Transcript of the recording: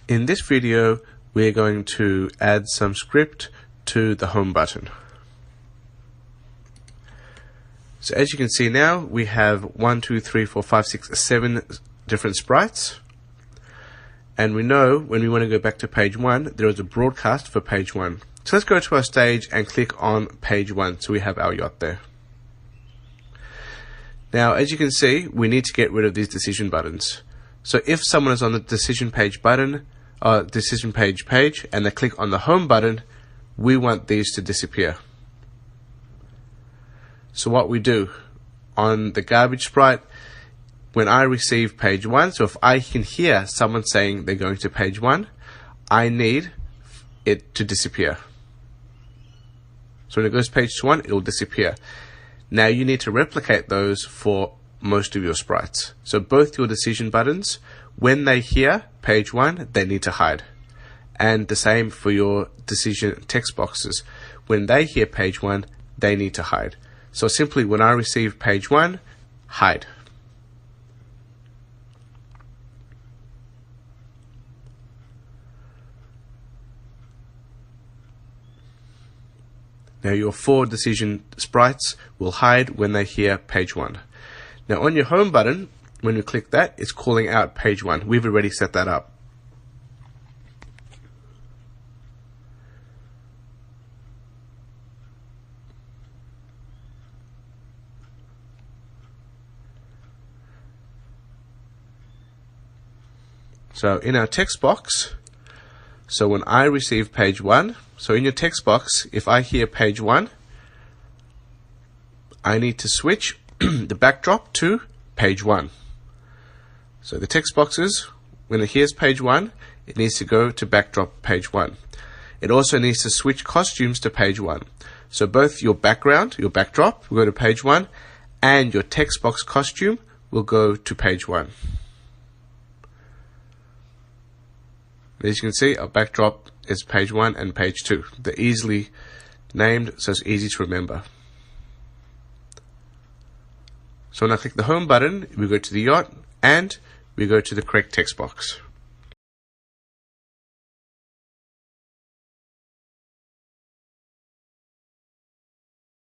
In this video, we're going to add some script to the home button. So as you can see now, we have 1, 2, 3, 4, 5, 6, 7 different sprites. And we know when we want to go back to page 1, there is a broadcast for page 1. So let's go to our stage and click on page 1 so we have our yacht there. Now, as you can see, we need to get rid of these decision buttons. So if someone is on the decision page button, decision page and they click on the home button, we want these to disappear. So what we do on the garbage sprite, when I receive page 1, so if I can hear someone saying they're going to page 1, I need it to disappear. So when it goes to page 1, it will disappear. Now you need to replicate those for most of your sprites. So both your decision buttons, when they hear page 1, they need to hide. And the same for your decision text boxes. When they hear page 1, they need to hide. So simply when I receive page 1, hide. Now your 4 decision sprites will hide when they hear page 1. Now on your home button, when you click that, it's calling out page 1. We've already set that up. So in our text box, so when I receive page 1, so in your text box, if I hear page 1, I need to switch the backdrop to page 1. So the text boxes, when it hears page 1, it needs to go to backdrop page 1. It also needs to switch costumes to page 1. So both your background, your backdrop, will go to page 1, and your text box costume will go to page 1. As you can see, our backdrop is page 1 and page 2. They're easily named, so it's easy to remember. So when I click the home button, we go to the yacht and we go to the correct text box.